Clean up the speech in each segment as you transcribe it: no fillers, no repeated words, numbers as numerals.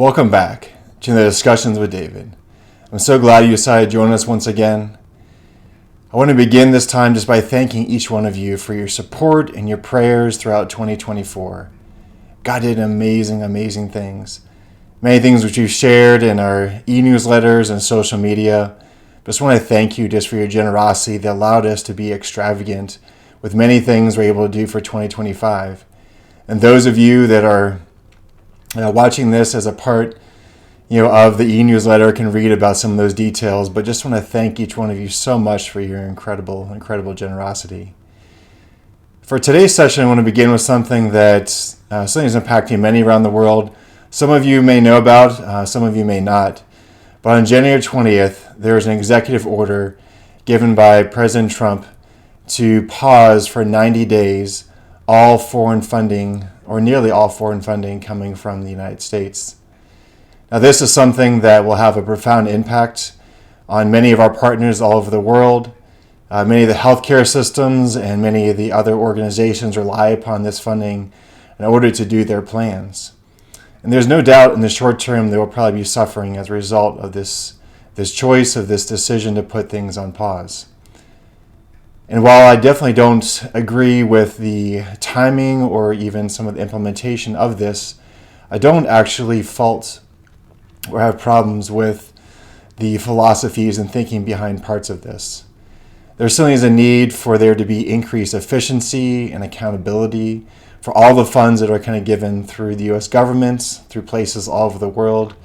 Welcome back to the Discussions with David. I'm so glad you decided to join us once again. I want to begin this time just by thanking each one of you for your support and your prayers throughout 2024. God did amazing things. Many things which you've shared in our e-newsletters and social media. But just want to thank you just for your generosity that allowed us to be extravagant with many things we're able to do for 2025. And those of you that are watching this as a part of the e-newsletter can read about some of those details, but just want to thank each one of you so much for your incredible generosity. For today's session, I want to begin with something that something is impacting many around the world. Some of you may know about, some of you may not. But on January 20th, there was an executive order given by President Trump to pause for 90 days all foreign funding, or nearly all foreign funding, coming from the United States. Now, this is something that will have a profound impact on many of our partners all over the world. Many of the healthcare systems and many of the other organizations rely upon this funding in order to do their plans. And there's no doubt in the short term they will probably be suffering as a result of this choice, of this decision to put things on pause. And while I definitely don't agree with the timing or even some of the implementation of this, I don't actually fault or have problems with the philosophies and thinking behind parts of this. There certainly is a need for there to be increased efficiency and accountability for all the funds that are kind of given through the U.S. government, through places all over the world,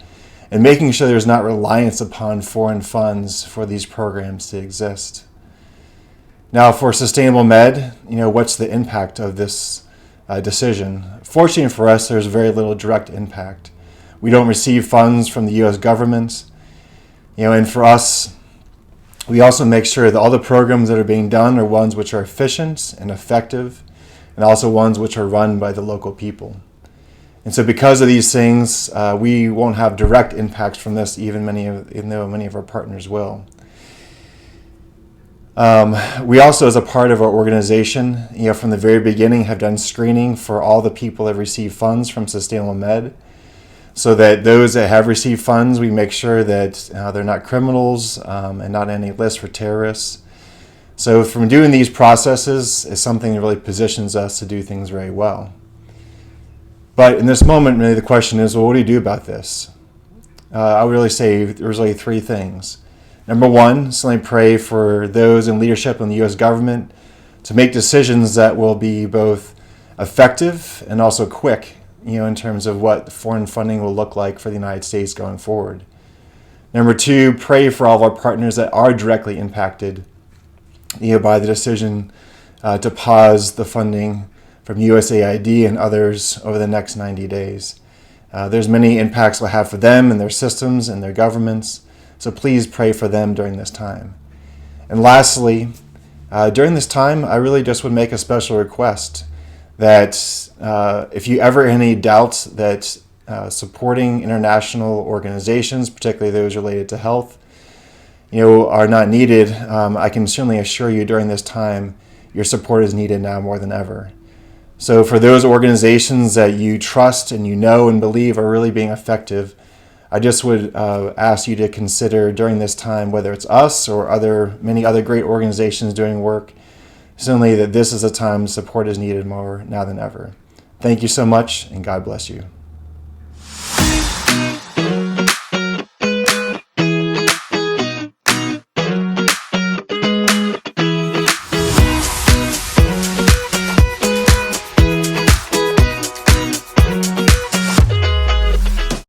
and making sure there's not reliance upon foreign funds for these programs to exist. Now, for Sustainable Med, what's the impact of this decision? Fortunately for us, there's very little direct impact. We don't receive funds from the U.S. government, and for us, we also make sure that all the programs that are being done are ones which are efficient and effective, and also ones which are run by the local people. And so because of these things, we won't have direct impacts from this, even though many of our partners will. We also, as a part of our organization, from the very beginning have done screening for all the people that receive funds from Sustainable Med, so that those that have received funds, we make sure that they're not criminals and not on any list for terrorists. So from doing these processes is something that really positions us to do things very well. But in this moment, really the question is, well, what do you do about this? I would really say there's really three things. Number one, certainly pray for those in leadership in the U.S. government to make decisions that will be both effective and also quick, in terms of what foreign funding will look like for the United States going forward. Number two, pray for all of our partners that are directly impacted, by the decision to pause the funding from USAID and others over the next 90 days. There's many impacts we'll have for them and their systems and their governments. So please pray for them during this time. And lastly, during this time, I really just would make a special request that if you ever have any doubts that supporting international organizations, particularly those related to health, are not needed, I can certainly assure you during this time, your support is needed now more than ever. So for those organizations that you trust and and believe are really being effective, I just would ask you to consider during this time, whether it's us or many other great organizations doing work, certainly that this is a time support is needed more now than ever. Thank you so much, and God bless you.